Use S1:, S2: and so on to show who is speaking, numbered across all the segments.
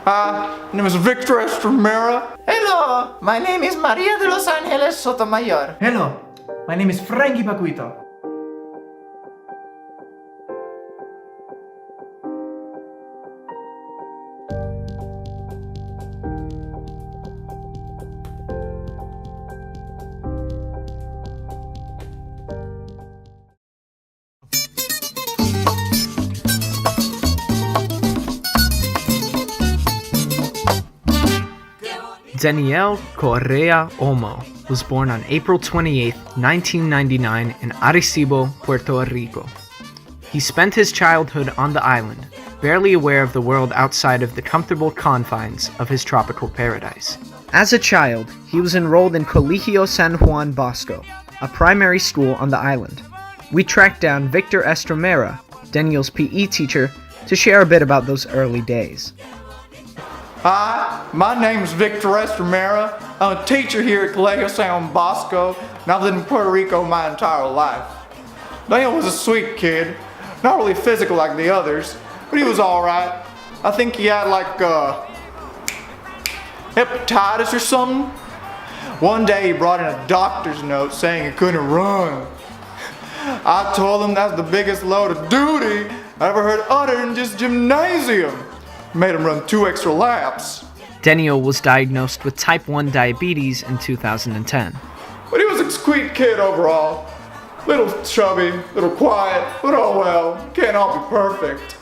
S1: Hi, my name is Victor Estremera.
S2: Hello, my name is Maria de Los Angeles Sotomayor.
S3: Hello, my name is Frankie Pacuito.
S4: Denniel Correa Olmo was born on April 28, 1999 in Arecibo, Puerto Rico. He spent his childhood on the island, barely aware of the world outside of the comfortable confines of his tropical paradise. As a child, he was enrolled in Colegio San Juan Bosco, a primary school on the island. We tracked down Victor Estremera, Denniel's PE teacher, to share a bit about those early days.
S1: Hi, my name is Victor Estremera. I'm a teacher here at Colegio San Bosco, and I've lived in Puerto Rico my entire life. Denniel was a sweet kid, not really physical like the others, but he was alright. I think he had hepatitis or something. One day he brought in a doctor's note saying he couldn't run. I told him that's the biggest load of duty I ever heard uttered in this gymnasium. Made him run 2 extra laps.
S4: Denniel was diagnosed with type 1 diabetes in 2010.
S1: But he was a sweet kid overall. Little chubby, little quiet, but oh well, can't all be perfect.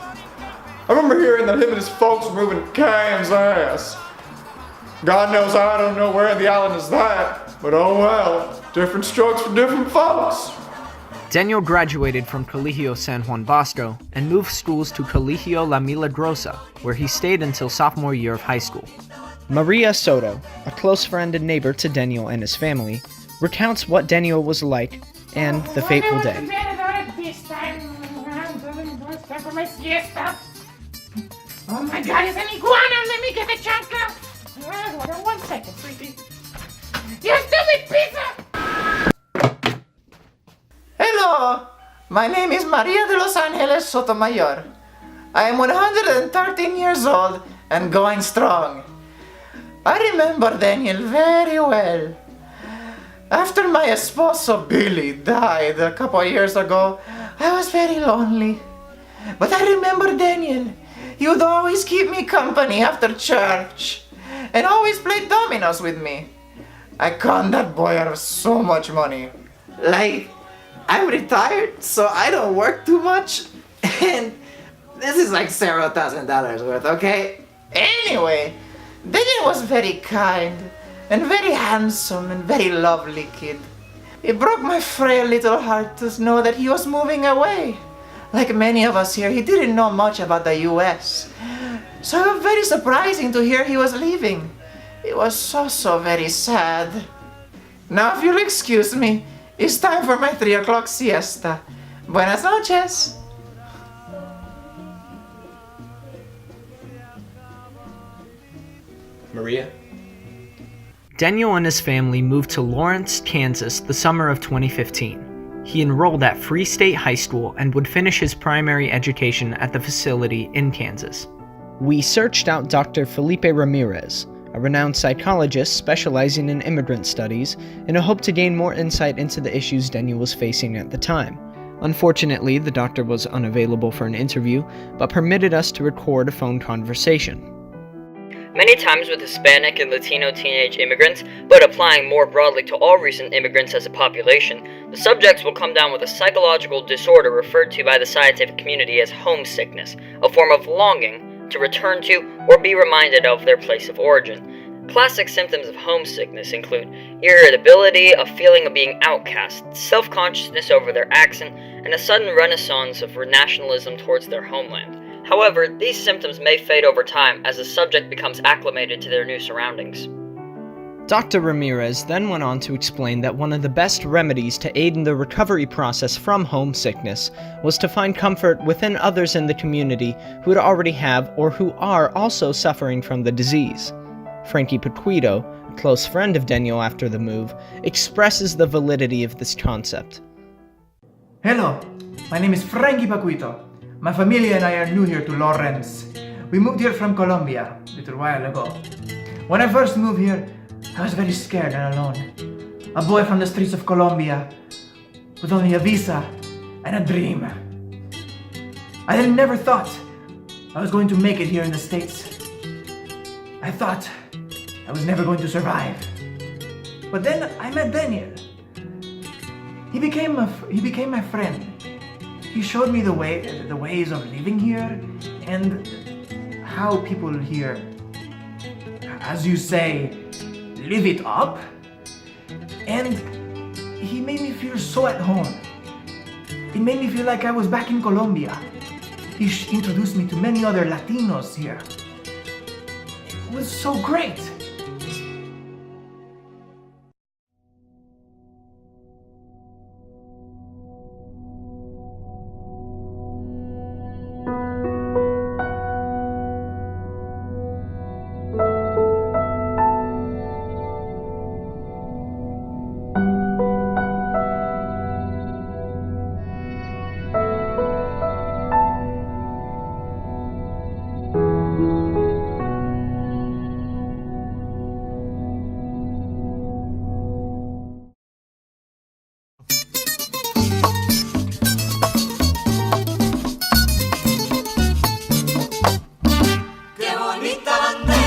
S1: I remember hearing that him and his folks were moving to Kane's ass. God knows I don't know where the island is that, but oh well, different strokes for different folks.
S4: Denniel graduated from Colegio San Juan Bosco and moved schools to Colegio La Milagrosa, where he stayed until sophomore year of high school. Maria Soto, a close friend and neighbor to Denniel and his family, recounts what Denniel was like and the fateful day.
S5: Oh my God, it's an iguana! Let me get the chancla! Hold on 1 second, sweetie. You stupid pizza!
S2: Hello, my name is Maria de Los Angeles Sotomayor. I am 113 years old and going strong. I remember Denniel very well. After my esposo Billy died a couple of years ago, I was very lonely. But I remember Denniel. He would always keep me company after church and always play dominoes with me. I conned that boy out of so much money. Like, I'm retired, so I don't work too much, and this is like several $1,000s worth, okay? Anyway, Denniel was very kind, and very handsome, and very lovely kid. It broke my frail little heart to know that he was moving away. Like many of us here, he didn't know much about the US. So it was very surprising to hear he was leaving. It was so very sad. Now if you'll excuse me, it's time for my 3 o'clock siesta. Buenas noches.
S3: Maria?
S4: Denniel and his family moved to Lawrence, Kansas the summer of 2015. He enrolled at Free State High School and would finish his primary education at the facility in Kansas. We searched out Dr. Felipe Ramirez, a renowned psychologist specializing in immigrant studies, in a hope to gain more insight into the issues Denniel was facing at the time. Unfortunately, the doctor was unavailable for an interview, but permitted us to record a phone conversation.
S6: Many times with Hispanic and Latino teenage immigrants, but applying more broadly to all recent immigrants as a population, the subjects will come down with a psychological disorder referred to by the scientific community as homesickness, a form of longing to return to or be reminded of their place of origin. Classic symptoms of homesickness include irritability, a feeling of being outcast, self-consciousness over their accent, and a sudden renaissance of nationalism towards their homeland. However, these symptoms may fade over time as the subject becomes acclimated to their new surroundings.
S4: Dr. Ramirez then went on to explain that one of the best remedies to aid in the recovery process from homesickness was to find comfort within others in the community who would already have or who are also suffering from the disease. Frankie Pacuito, a close friend of Denniel after the move, expresses the validity of this concept.
S3: Hello, my name is Frankie Pacuito. My familia and I are new here to Lawrence. We moved here from Colombia a little while ago. When I first moved here, I was very scared and alone. A boy from the streets of Colombia with only a visa and a dream. I had never thought I was going to make it here in the States. I thought I was never going to survive. But then I met Denniel. He became my friend. He showed me the ways of living here and how people here, as you say, live it up. And he made me feel so at home. It made me feel like I was back in Colombia. He introduced me to many other Latinos here. It was so great.
S7: Qué bonita bandera.